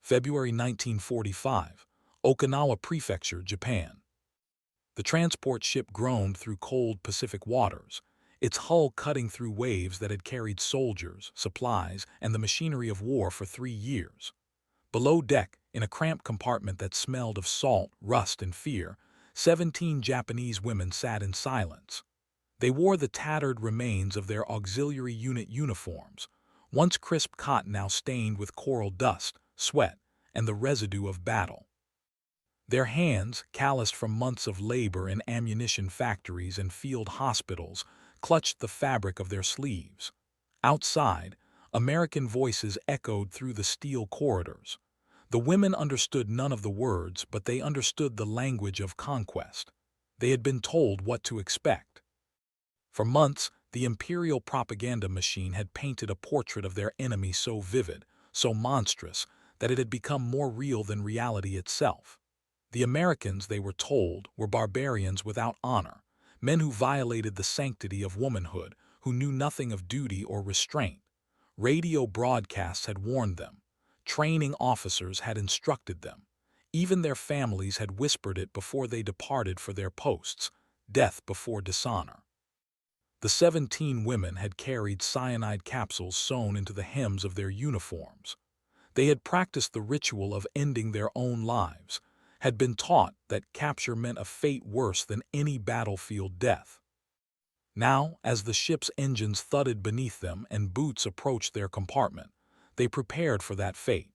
February 1945, Okinawa Prefecture, Japan. The transport ship groaned through cold Pacific waters, its hull cutting through waves that had carried soldiers, supplies, and the machinery of war for 3 years. Below deck, in a cramped compartment that smelled of salt, rust, and fear, 17 Japanese women sat in silence. They wore the tattered remains of their auxiliary unit uniforms, once crisp cotton now stained with coral dust, sweat, and the residue of battle. Their hands, calloused from months of labor in ammunition factories and field hospitals, clutched the fabric of their sleeves. Outside, American voices echoed through the steel corridors. The women understood none of the words, but they understood the language of conquest. They had been told what to expect. For months, the imperial propaganda machine had painted a portrait of their enemy so vivid, so monstrous, that it had become more real than reality itself. The Americans, they were told, were barbarians without honor, men who violated the sanctity of womanhood, who knew nothing of duty or restraint. Radio broadcasts had warned them. Training officers had instructed them. Even their families had whispered it before they departed for their posts: death before dishonor. The 17 women had carried cyanide capsules sewn into the hems of their uniforms. They had practiced the ritual of ending their own lives, had been taught that capture meant a fate worse than any battlefield death. Now, as the ship's engines thudded beneath them and boots approached their compartment, they prepared for that fate.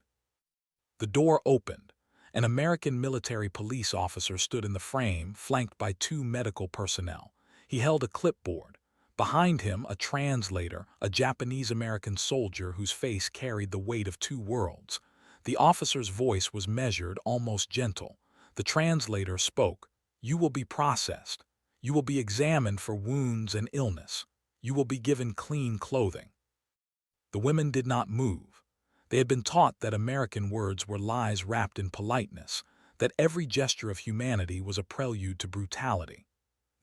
The door opened. An American military police officer stood in the frame, flanked by 2 medical personnel. He held a clipboard. Behind him, a translator, a Japanese-American soldier whose face carried the weight of 2 worlds. The officer's voice was measured, almost gentle. The translator spoke. "You will be processed. You will be examined for wounds and illness. You will be given clean clothing." The women did not move. They had been taught that American words were lies wrapped in politeness, that every gesture of humanity was a prelude to brutality.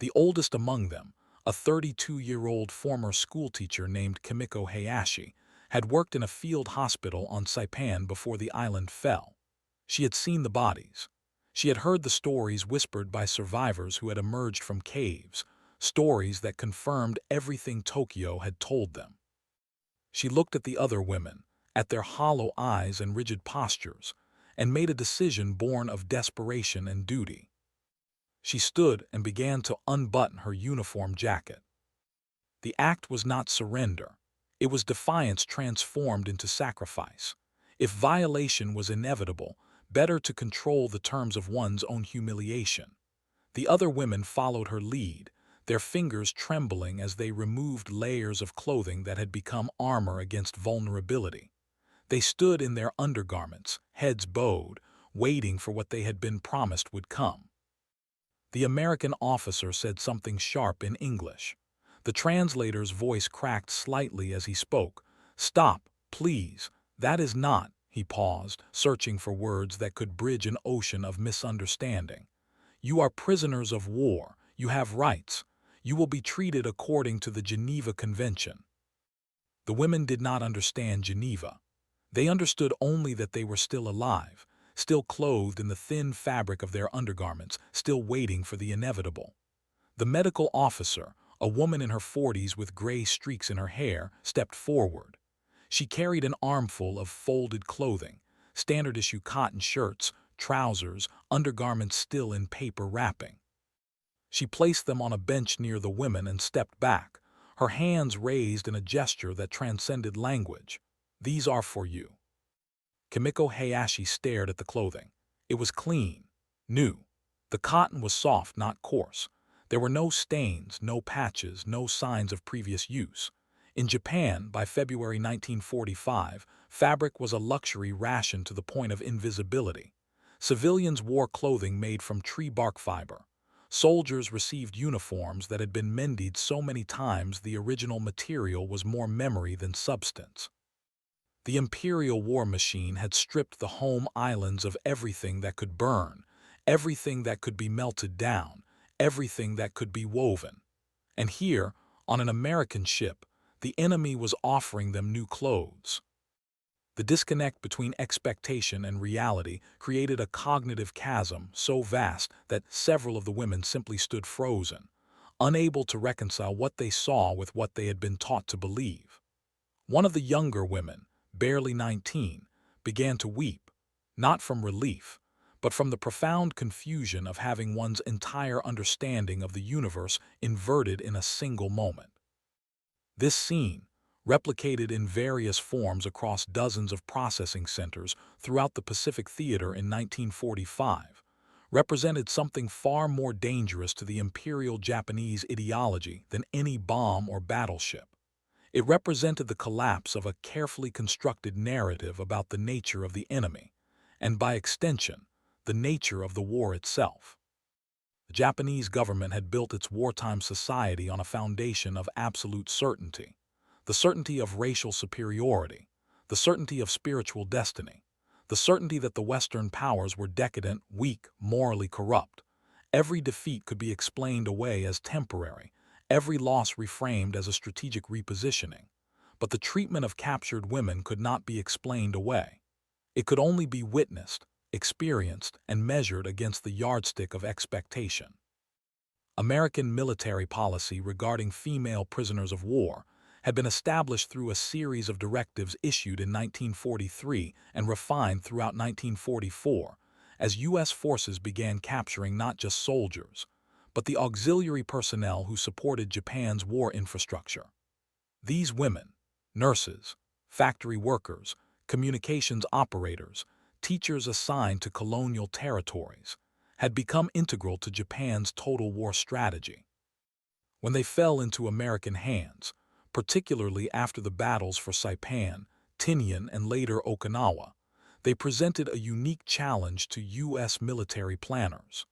The oldest among them, a 32-year-old former schoolteacher named Kimiko Hayashi, had worked in a field hospital on Saipan before the island fell. She had seen the bodies. She had heard the stories whispered by survivors who had emerged from caves, stories that confirmed everything Tokyo had told them. She looked at the other women, at their hollow eyes and rigid postures, and made a decision born of desperation and duty. She stood and began to unbutton her uniform jacket. The act was not surrender. It was defiance transformed into sacrifice. If violation was inevitable, better to control the terms of one's own humiliation. The other women followed her lead, their fingers trembling as they removed layers of clothing that had become armor against vulnerability. They stood in their undergarments, heads bowed, waiting for what they had been promised would come. The American officer said something sharp in English. The translator's voice cracked slightly as he spoke. "Stop, please. That is not—" He paused, searching for words that could bridge an ocean of misunderstanding. "You are prisoners of war. You have rights. You will be treated according to the Geneva Convention." The women did not understand Geneva. They understood only that they were still alive, still clothed in the thin fabric of their undergarments, still waiting for the inevitable. The medical officer, a woman in her 40s with gray streaks in her hair, stepped forward. She carried an armful of folded clothing, standard-issue cotton shirts, trousers, undergarments still in paper wrapping. She placed them on a bench near the women and stepped back, her hands raised in a gesture that transcended language. "These are for you." Kimiko Hayashi stared at the clothing. It was clean, new. The cotton was soft, not coarse. There were no stains, no patches, no signs of previous use. In Japan, by February 1945, fabric was a luxury rationed to the point of invisibility. Civilians wore clothing made from tree bark fiber. Soldiers received uniforms that had been mended so many times the original material was more memory than substance. The imperial war machine had stripped the home islands of everything that could burn, everything that could be melted down, everything that could be woven. And here, on an American ship, the enemy was offering them new clothes. The disconnect between expectation and reality created a cognitive chasm so vast that several of the women simply stood frozen, unable to reconcile what they saw with what they had been taught to believe. One of the younger women, barely 19, began to weep, not from relief, but from the profound confusion of having one's entire understanding of the universe inverted in a single moment. This scene, replicated in various forms across dozens of processing centers throughout the Pacific Theater in 1945, represented something far more dangerous to the imperial Japanese ideology than any bomb or battleship. It represented the collapse of a carefully constructed narrative about the nature of the enemy, and by extension, the nature of the war itself. The Japanese government had built its wartime society on a foundation of absolute certainty, the certainty of racial superiority, the certainty of spiritual destiny, the certainty that the Western powers were decadent, weak, morally corrupt. Every defeat could be explained away as temporary, every loss reframed as a strategic repositioning. But the treatment of captured women could not be explained away. It could only be witnessed, experienced, and measured against the yardstick of expectation. American military policy regarding female prisoners of war had been established through a series of directives issued in 1943 and refined throughout 1944 as U.S. forces began capturing not just soldiers, but the auxiliary personnel who supported Japan's war infrastructure. These women, nurses, factory workers, communications operators, teachers assigned to colonial territories, had become integral to Japan's total war strategy. When they fell into American hands, particularly after the battles for Saipan, Tinian, and later Okinawa, they presented a unique challenge to U.S. military planners.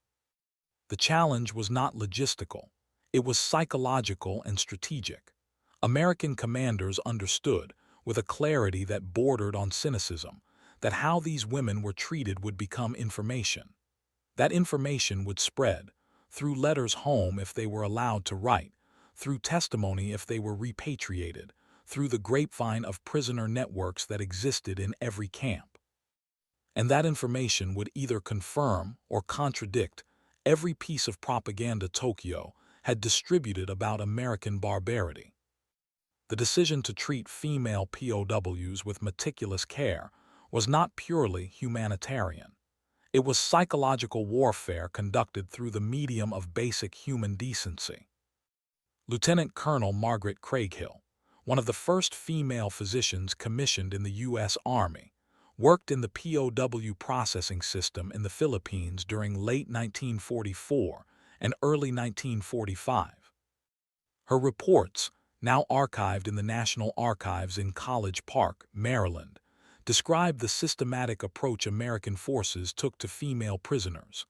The challenge was not logistical, it was psychological and strategic. American commanders understood, with a clarity that bordered on cynicism, that how these women were treated would become information. That information would spread, through letters home if they were allowed to write, through testimony if they were repatriated, through the grapevine of prisoner networks that existed in every camp. And that information would either confirm or contradict every piece of propaganda Tokyo had distributed about American barbarity. The decision to treat female POWs with meticulous care was not purely humanitarian. It was psychological warfare conducted through the medium of basic human decency. Lieutenant Colonel Margaret Craighill, one of the first female physicians commissioned in the U.S. Army, worked in the POW processing system in the Philippines during late 1944 and early 1945. Her reports, now archived in the National Archives in College Park, Maryland, describe the systematic approach American forces took to female prisoners.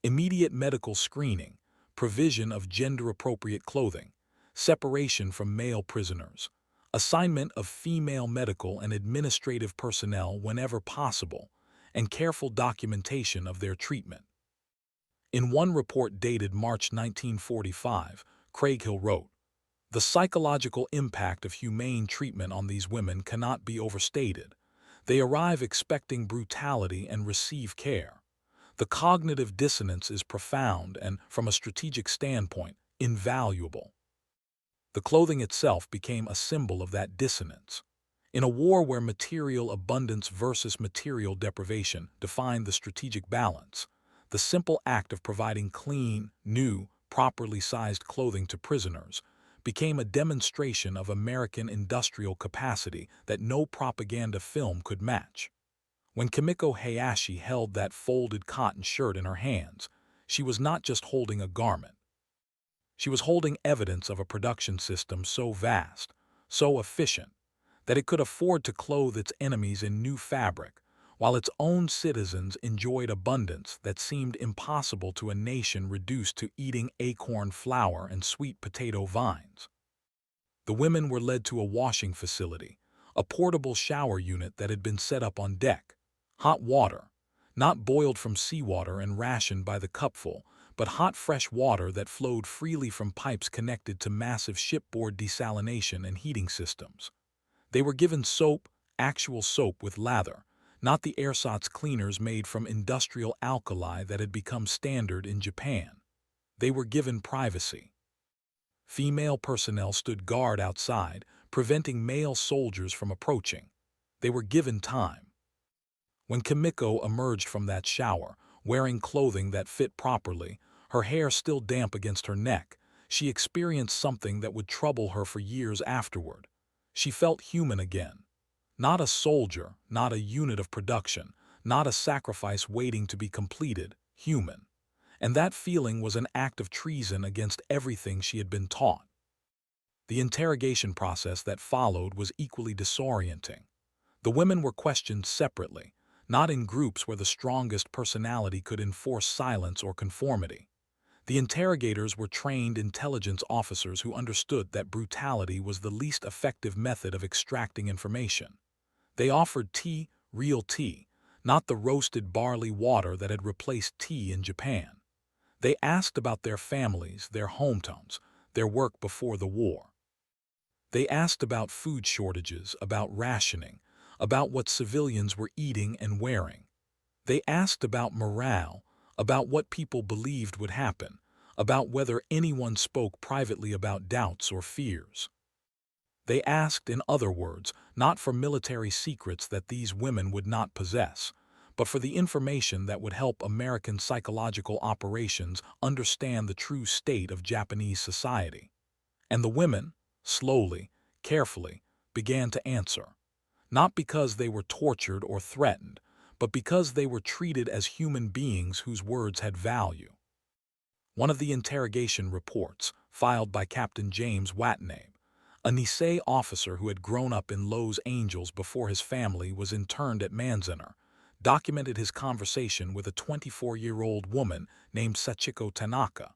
Immediate medical screening, provision of gender-appropriate clothing, separation from male prisoners, assignment of female medical and administrative personnel whenever possible, and careful documentation of their treatment. In one report dated March 1945, Craighill wrote, "The psychological impact of humane treatment on these women cannot be overstated. They arrive expecting brutality and receive care. The cognitive dissonance is profound and, from a strategic standpoint, invaluable." The clothing itself became a symbol of that dissonance. In a war where material abundance versus material deprivation defined the strategic balance, the simple act of providing clean, new, properly sized clothing to prisoners became a demonstration of American industrial capacity that no propaganda film could match. When Kimiko Hayashi held that folded cotton shirt in her hands, she was not just holding a garment. She was holding evidence of a production system so vast, so efficient, that it could afford to clothe its enemies in new fabric, while its own citizens enjoyed abundance that seemed impossible to a nation reduced to eating acorn flour and sweet potato vines. The women were led to a washing facility, a portable shower unit that had been set up on deck. Hot water, not boiled from seawater and rationed by the cupful, but hot fresh water that flowed freely from pipes connected to massive shipboard desalination and heating systems. They were given soap, Actual soap with lather, not the ersatz cleaners made from industrial alkali that had become standard in Japan. They were given privacy. Female personnel stood guard outside, preventing male soldiers from approaching. They were given time. When Kimiko emerged from that shower, wearing clothing that fit properly, her hair still damp against her neck, she experienced something that would trouble her for years afterward. She felt human again. Not a soldier, not a unit of production, not a sacrifice waiting to be completed, human. And that feeling was an act of treason against everything she had been taught. The interrogation process that followed was equally disorienting. The women were questioned separately, not in groups where the strongest personality could enforce silence or conformity. The interrogators were trained intelligence officers who understood that brutality was the least effective method of extracting information. They offered tea, real tea, not the roasted barley water that had replaced tea in Japan. They asked about their families, their hometowns, their work before the war. They asked about food shortages, about rationing, about what civilians were eating and wearing. They asked about morale, about what people believed would happen, about whether anyone spoke privately about doubts or fears. They asked, in other words, not for military secrets that these women would not possess, but for the information that would help American psychological operations understand the true state of Japanese society. And the women, slowly, carefully, began to answer, not because they were tortured or threatened, but because they were treated as human beings whose words had value. One of the interrogation reports, filed by Captain James Watanabe, a Nisei officer who had grown up in Los Angeles before his family was interned at Manzanar, documented his conversation with a 24-year-old woman named Sachiko Tanaka.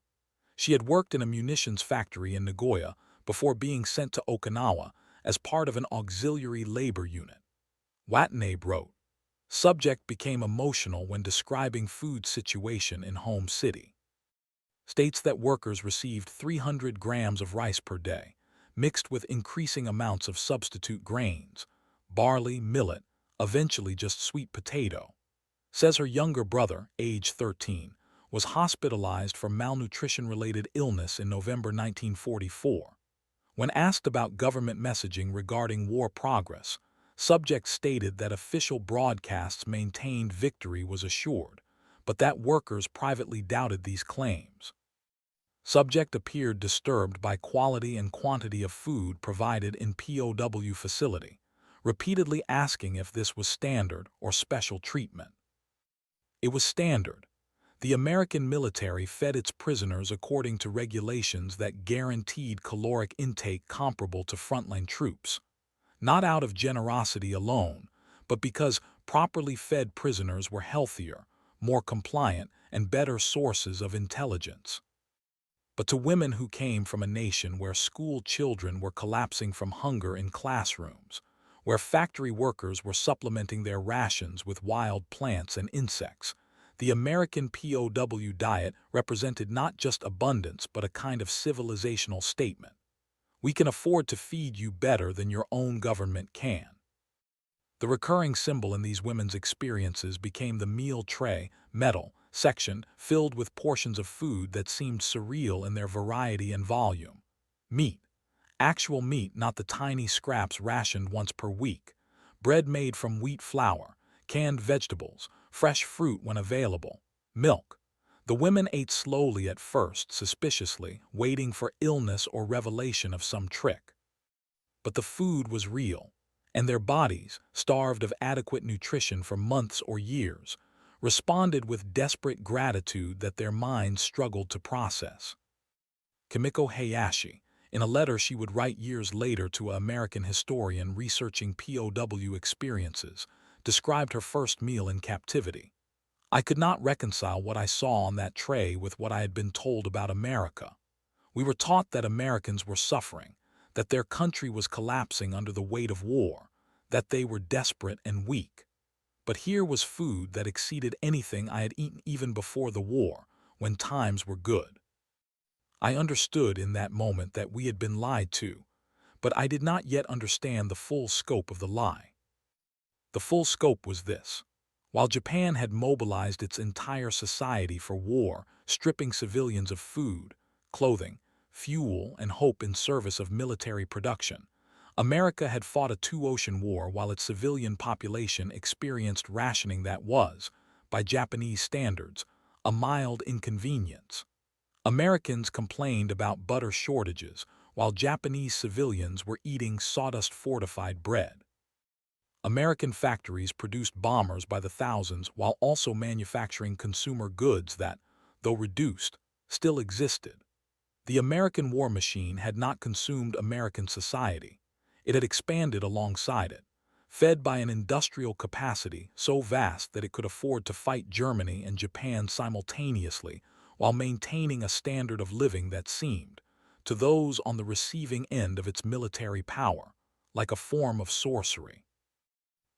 She had worked in a munitions factory in Nagoya before being sent to Okinawa as part of an auxiliary labor unit. Watanabe wrote, "Subject became emotional when describing food situation in home city. States that workers received 300 grams of rice per day, mixed with increasing amounts of substitute grains, barley, millet, eventually just sweet potato. Says her younger brother, age 13, was hospitalized for malnutrition-related illness in November 1944. When asked about government messaging regarding war progress, subject stated that official broadcasts maintained victory was assured, but that workers privately doubted these claims. Subject appeared disturbed by quality and quantity of food provided in POW facility, repeatedly asking if this was standard or special treatment. It was standard. The American military fed its prisoners according to regulations that guaranteed caloric intake comparable to frontline troops, not out of generosity alone, but because properly fed prisoners were healthier, more compliant, and better sources of intelligence. But to women who came from a nation where school children were collapsing from hunger in classrooms, where factory workers were supplementing their rations with wild plants and insects, the American POW diet represented not just abundance but a kind of civilizational statement. We can afford to feed you better than your own government can. The recurring symbol in these women's experiences became the meal tray, metal, sectioned, filled with portions of food that seemed surreal in their variety and volume. Meat. Actual meat, not the tiny scraps rationed once per week. Bread made from wheat flour, canned vegetables, fresh fruit when available. Milk. The women ate slowly at first, suspiciously, waiting for illness or revelation of some trick. But the food was real, and their bodies, starved of adequate nutrition for months or years, responded with desperate gratitude that their minds struggled to process. Kimiko Hayashi, in a letter she would write years later to an American historian researching POW experiences, described her first meal in captivity. "I could not reconcile what I saw on that tray with what I had been told about America. We were taught that Americans were suffering, that their country was collapsing under the weight of war, that they were desperate and weak. But here was food that exceeded anything I had eaten even before the war, when times were good. I understood in that moment that we had been lied to, but I did not yet understand the full scope of the lie. The full scope was this. While Japan had mobilized its entire society for war, stripping civilians of food, clothing, fuel, and hope in service of military production, America had fought a two-ocean war while its civilian population experienced rationing that was, by Japanese standards, a mild inconvenience. Americans complained about butter shortages, while Japanese civilians were eating sawdust-fortified bread. American factories produced bombers by the thousands while also manufacturing consumer goods that, though reduced, still existed. The American war machine had not consumed American society. It had expanded alongside it, fed by an industrial capacity so vast that it could afford to fight Germany and Japan simultaneously while maintaining a standard of living that seemed, to those on the receiving end of its military power, like a form of sorcery.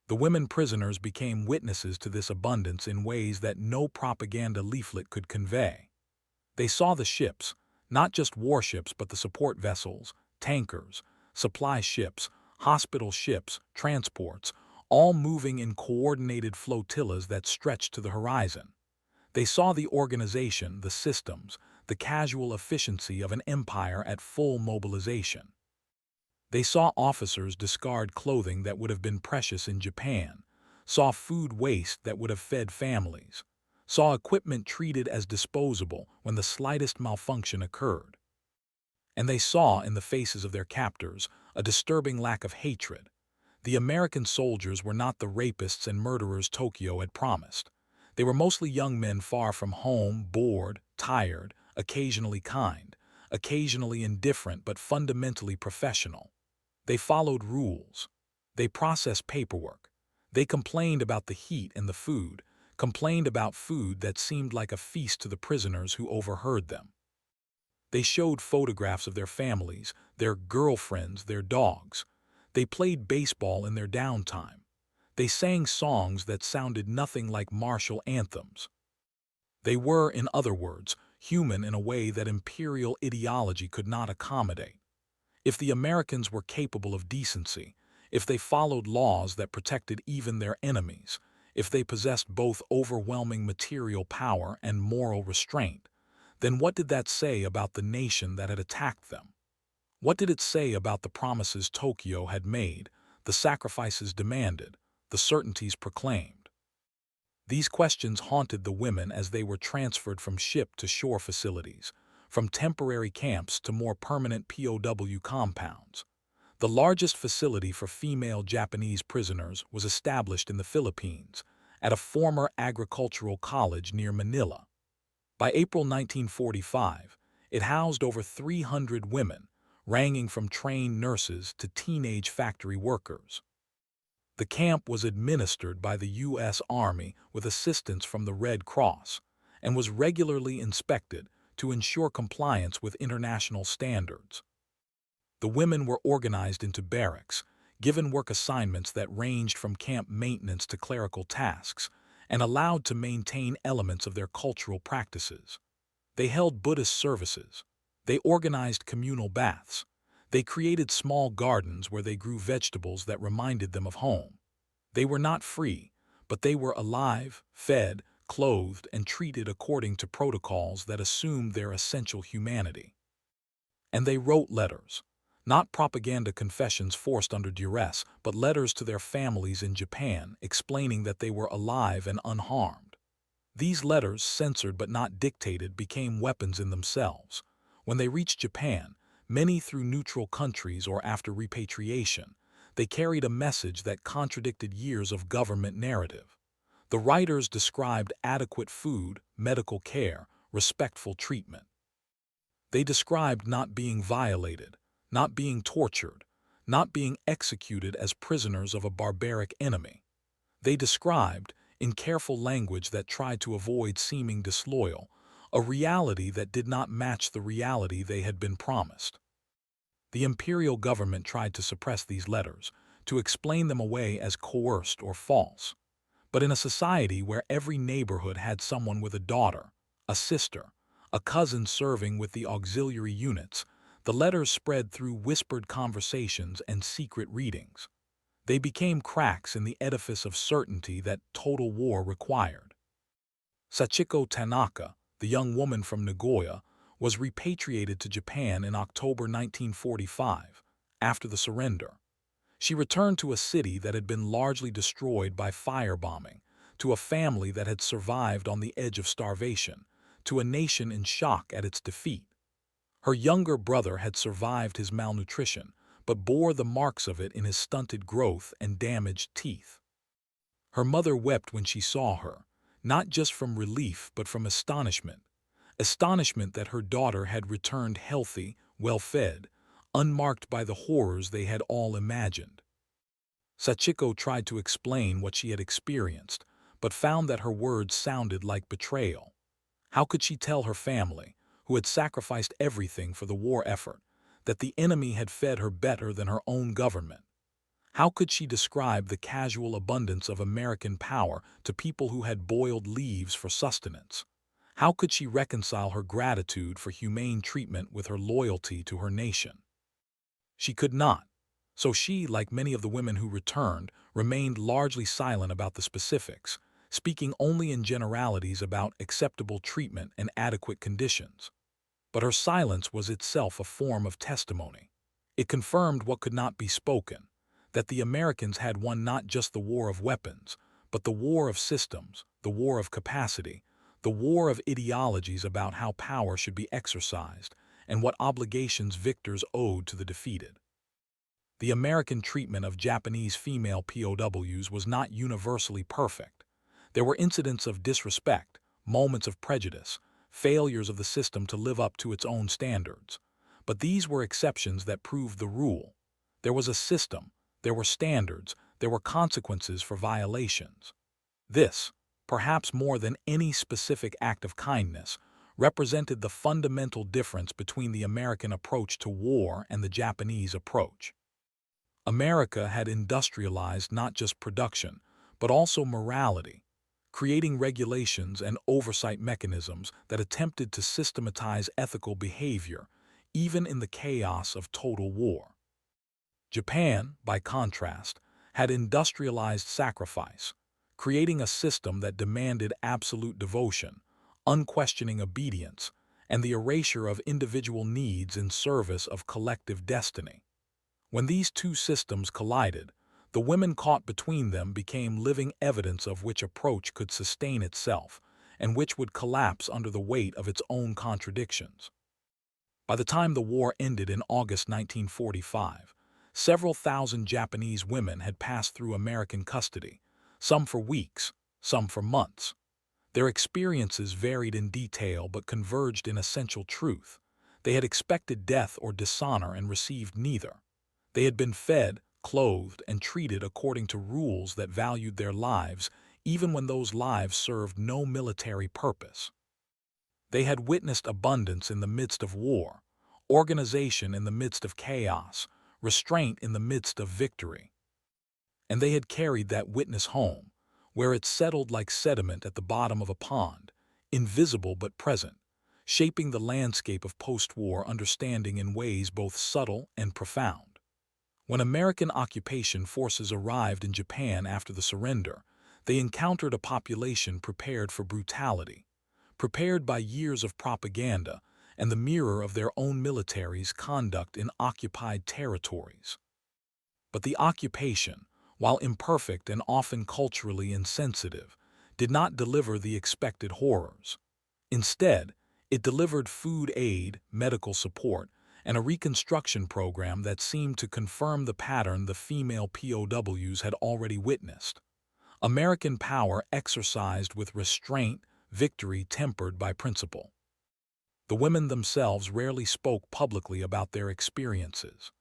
The women prisoners became witnesses to this abundance in ways that no propaganda leaflet could convey. They saw the ships, not just warships but the support vessels, tankers, supply ships, hospital ships, transports, all moving in coordinated flotillas that stretched to the horizon. They saw the organization, the systems, the casual efficiency of an empire at full mobilization. They saw officers discard clothing that would have been precious in Japan, saw food waste that would have fed families, saw equipment treated as disposable when the slightest malfunction occurred. And they saw in the faces of their captors a disturbing lack of hatred. The American soldiers were not the rapists and murderers Tokyo had promised. They were mostly young men far from home, bored, tired, occasionally kind, occasionally indifferent but fundamentally professional. They followed rules. They processed paperwork. They complained about the heat and the food, complained about food that seemed like a feast to the prisoners who overheard them. They showed photographs of their families, their girlfriends, their dogs. They played baseball in their downtime. They sang songs that sounded nothing like martial anthems. They were, in other words, human in a way that imperial ideology could not accommodate. If the Americans were capable of decency, if they followed laws that protected even their enemies, if they possessed both overwhelming material power and moral restraint, then what did that say about the nation that had attacked them? What did it say about the promises Tokyo had made, the sacrifices demanded, the certainties proclaimed? These questions haunted the women as they were transferred from ship to shore facilities, from temporary camps to more permanent POW compounds. The largest facility for female Japanese prisoners was established in the Philippines, at a former agricultural college near Manila. By April 1945, it housed over 300 women, ranging from trained nurses to teenage factory workers. The camp was administered by the U.S. Army with assistance from the Red Cross and was regularly inspected to ensure compliance with international standards. The women were organized into barracks, given work assignments that ranged from camp maintenance to clerical tasks, and allowed to maintain elements of their cultural practices. They held Buddhist services. They organized communal baths. They created small gardens where they grew vegetables that reminded them of home. They were not free, but they were alive, fed, clothed, and treated according to protocols that assumed their essential humanity. And they wrote letters, not propaganda confessions forced under duress, but letters to their families in Japan explaining that they were alive and unharmed. These letters, censored but not dictated, became weapons in themselves. When they reached Japan, many through neutral countries or after repatriation, they carried a message that contradicted years of government narrative. The writers described adequate food, medical care, respectful treatment. They described not being violated, not being tortured, not being executed as prisoners of a barbaric enemy. They described, in careful language that tried to avoid seeming disloyal, a reality that did not match the reality they had been promised. The imperial government tried to suppress these letters, to explain them away as coerced or false. But in a society where every neighborhood had someone with a daughter, a sister, a cousin serving with the auxiliary units, the letters spread through whispered conversations and secret readings. They became cracks in the edifice of certainty that total war required. Sachiko Tanaka, the young woman from Nagoya, was repatriated to Japan in October 1945, after the surrender. She returned to a city that had been largely destroyed by firebombing, to a family that had survived on the edge of starvation, to a nation in shock at its defeat. Her younger brother had survived his malnutrition, but bore the marks of it in his stunted growth and damaged teeth. Her mother wept when she saw her, not just from relief but from astonishment. Astonishment that her daughter had returned healthy, well-fed, unmarked by the horrors they had all imagined. Sachiko tried to explain what she had experienced, but found that her words sounded like betrayal. How could she tell her family, who had sacrificed everything for the war effort, that the enemy had fed her better than her own government? How could she describe the casual abundance of American power to people who had boiled leaves for sustenance? How could she reconcile her gratitude for humane treatment with her loyalty to her nation? She could not. So she, like many of the women who returned, remained largely silent about the specifics, speaking only in generalities about acceptable treatment and adequate conditions. But her silence was itself a form of testimony. It confirmed what could not be spoken, that the Americans had won not just the war of weapons, but the war of systems, the war of capacity, the war of ideologies about how power should be exercised, and what obligations victors owed to the defeated. The American treatment of Japanese female POWs was not universally perfect. There were incidents of disrespect, moments of prejudice, failures of the system to live up to its own standards. But these were exceptions that proved the rule. There was a system, there were standards, there were consequences for violations. This, perhaps more than any specific act of kindness, represented the fundamental difference between the American approach to war and the Japanese approach. America had industrialized not just production, but also morality, creating regulations and oversight mechanisms that attempted to systematize ethical behavior, even in the chaos of total war. Japan, by contrast, had industrialized sacrifice, creating a system that demanded absolute devotion, unquestioning obedience, and the erasure of individual needs in service of collective destiny. When these two systems collided, the women caught between them became living evidence of which approach could sustain itself and which would collapse under the weight of its own contradictions. By the time the war ended in August 1945, several thousand Japanese women had passed through American custody, some for weeks, some for months. Their experiences varied in detail but converged in essential truth. They had expected death or dishonor and received neither. They had been fed, clothed, and treated according to rules that valued their lives, even when those lives served no military purpose. They had witnessed abundance in the midst of war, organization in the midst of chaos, restraint in the midst of victory. And they had carried that witness home, where it settled like sediment at the bottom of a pond, invisible but present, shaping the landscape of post-war understanding in ways both subtle and profound. When American occupation forces arrived in Japan after the surrender, they encountered a population prepared for brutality, prepared by years of propaganda and the mirror of their own military's conduct in occupied territories. But the occupation, while imperfect and often culturally insensitive, did not deliver the expected horrors. Instead, it delivered food aid, medical support, and a reconstruction program that seemed to confirm the pattern the female POWs had already witnessed. American power exercised with restraint, victory tempered by principle. The women themselves rarely spoke publicly about their experiences.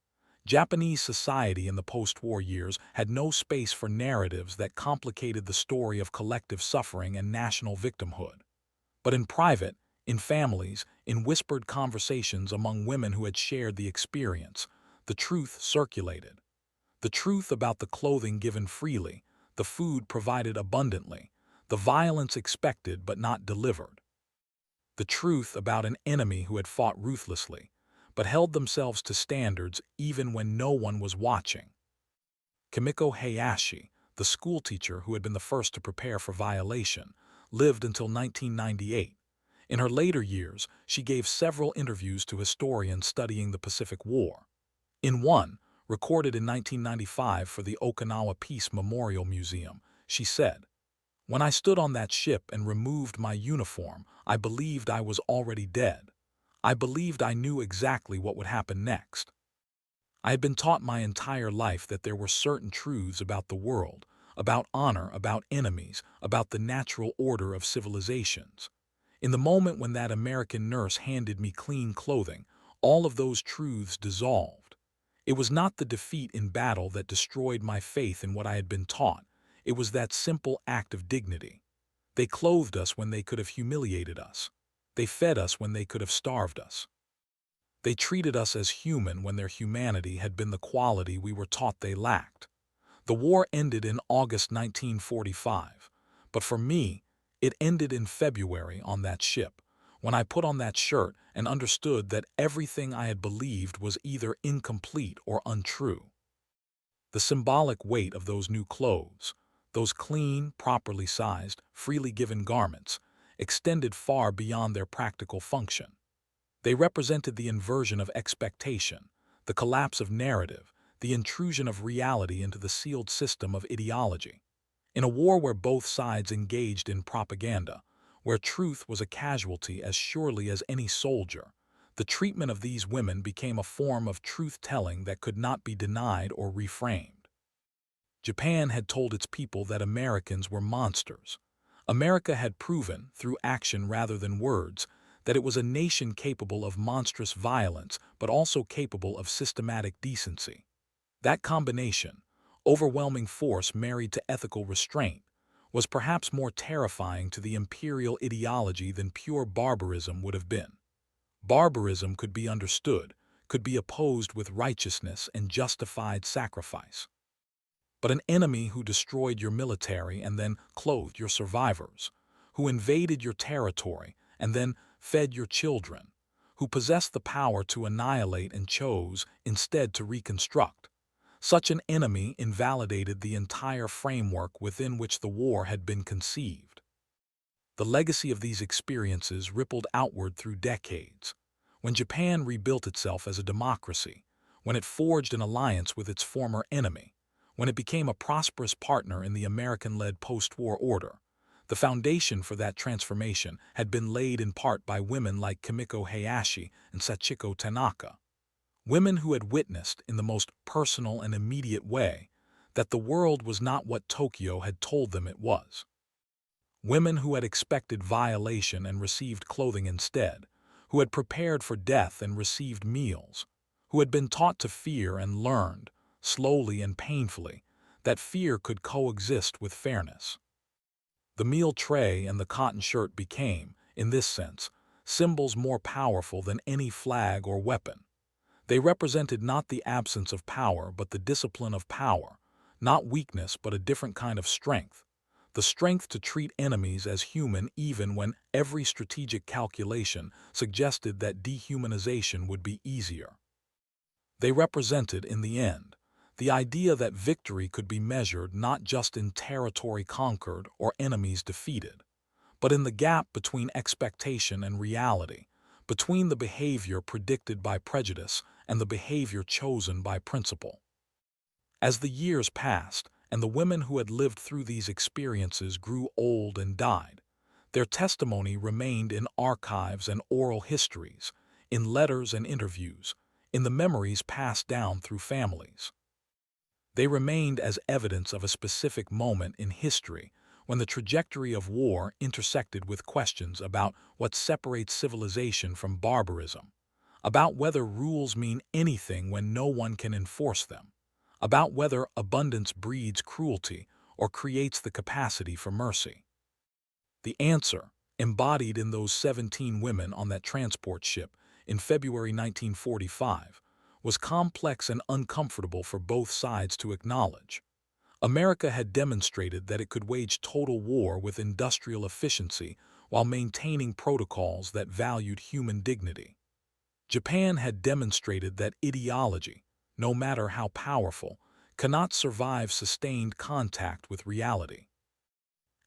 Japanese society in the post-war years had no space for narratives that complicated the story of collective suffering and national victimhood. But in private, in families, in whispered conversations among women who had shared the experience, the truth circulated. The truth about the clothing given freely, the food provided abundantly, the violence expected but not delivered. The truth about an enemy who had fought ruthlessly, but held themselves to standards even when no one was watching. Kimiko Hayashi, the schoolteacher who had been the first to prepare for violation, lived until 1998. In her later years, she gave several interviews to historians studying the Pacific War. In one, recorded in 1995 for the Okinawa Peace Memorial Museum, she said, "When I stood on that ship and removed my uniform, I believed I was already dead. I believed I knew exactly what would happen next. I had been taught my entire life that there were certain truths about the world, about honor, about enemies, about the natural order of civilizations. In the moment when that American nurse handed me clean clothing, all of those truths dissolved. It was not the defeat in battle that destroyed my faith in what I had been taught. It was that simple act of dignity. They clothed us when they could have humiliated us. They fed us when they could have starved us. They treated us as human when their humanity had been the quality we were taught they lacked. The war ended in August 1945, but for me, it ended in February on that ship, when I put on that shirt and understood that everything I had believed was either incomplete or untrue. The symbolic weight of those new clothes, those clean, properly sized, freely given garments, extended far beyond their practical function. They represented the inversion of expectation, the collapse of narrative, the intrusion of reality into the sealed system of ideology. In a war where both sides engaged in propaganda, where truth was a casualty as surely as any soldier, the treatment of these women became a form of truth-telling that could not be denied or reframed. Japan had told its people that Americans were monsters. America had proven, through action rather than words, that it was a nation capable of monstrous violence but also capable of systematic decency. That combination, overwhelming force married to ethical restraint, was perhaps more terrifying to the imperial ideology than pure barbarism would have been. Barbarism could be understood, could be opposed with righteousness and justified sacrifice. But an enemy who destroyed your military and then clothed your survivors, who invaded your territory and then fed your children, who possessed the power to annihilate and chose instead to reconstruct, such an enemy invalidated the entire framework within which the war had been conceived. The legacy of these experiences rippled outward through decades. When Japan rebuilt itself as a democracy, when it forged an alliance with its former enemy, when it became a prosperous partner in the American-led post-war order, the foundation for that transformation had been laid in part by women like Kimiko Hayashi and Sachiko Tanaka, women who had witnessed, in the most personal and immediate way, that the world was not what Tokyo had told them it was. Women who had expected violation and received clothing instead, who had prepared for death and received meals, who had been taught to fear and learned, slowly and painfully, that fear could coexist with fairness. The meal tray and the cotton shirt became, in this sense, symbols more powerful than any flag or weapon. They represented not the absence of power but the discipline of power, not weakness but a different kind of strength, the strength to treat enemies as human even when every strategic calculation suggested that dehumanization would be easier. They represented, in the end, the idea that victory could be measured not just in territory conquered or enemies defeated, but in the gap between expectation and reality, between the behavior predicted by prejudice and the behavior chosen by principle. As the years passed, and the women who had lived through these experiences grew old and died, their testimony remained in archives and oral histories, in letters and interviews, in the memories passed down through families. They remained as evidence of a specific moment in history when the trajectory of war intersected with questions about what separates civilization from barbarism, about whether rules mean anything when no one can enforce them, about whether abundance breeds cruelty or creates the capacity for mercy. The answer, embodied in those 17 women on that transport ship in February 1945, was complex and uncomfortable for both sides to acknowledge. America had demonstrated that it could wage total war with industrial efficiency while maintaining protocols that valued human dignity. Japan had demonstrated that ideology, no matter how powerful, cannot survive sustained contact with reality.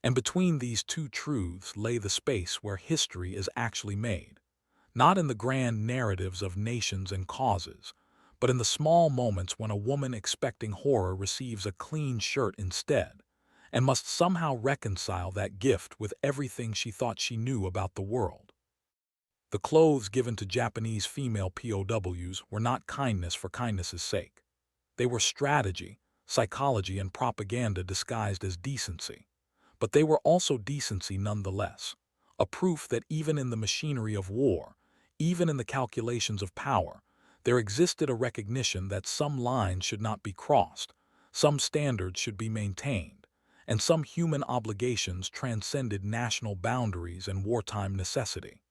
And between these two truths lay the space where history is actually made, not in the grand narratives of nations and causes, but in the small moments when a woman expecting horror receives a clean shirt instead, and must somehow reconcile that gift with everything she thought she knew about the world. The clothes given to Japanese female POWs were not kindness for kindness's sake. They were strategy, psychology, and propaganda disguised as decency. But they were also decency nonetheless, a proof that even in the machinery of war, even in the calculations of power, there existed a recognition that some lines should not be crossed, some standards should be maintained, and some human obligations transcended national boundaries and wartime necessity.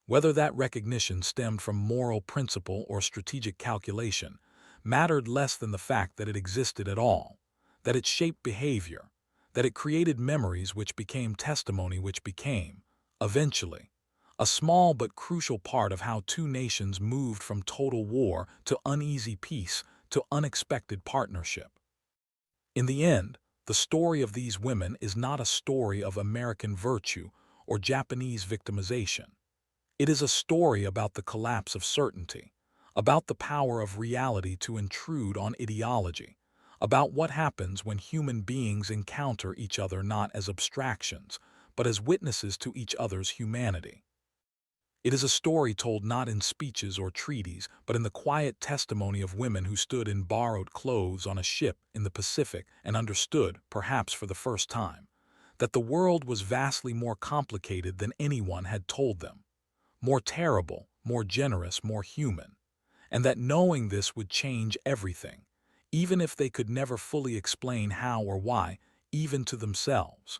Whether that recognition stemmed from moral principle or strategic calculation mattered less than the fact that it existed at all, that it shaped behavior, that it created memories which became testimony which became, eventually, a small but crucial part of how two nations moved from total war to uneasy peace to unexpected partnership. In the end, the story of these women is not a story of American virtue or Japanese victimization. It is a story about the collapse of certainty, about the power of reality to intrude on ideology, about what happens when human beings encounter each other not as abstractions, but as witnesses to each other's humanity. It is a story told not in speeches or treaties, but in the quiet testimony of women who stood in borrowed clothes on a ship in the Pacific and understood, perhaps for the first time, that the world was vastly more complicated than anyone had told them, more terrible, more generous, more human, and that knowing this would change everything, even if they could never fully explain how or why, even to themselves.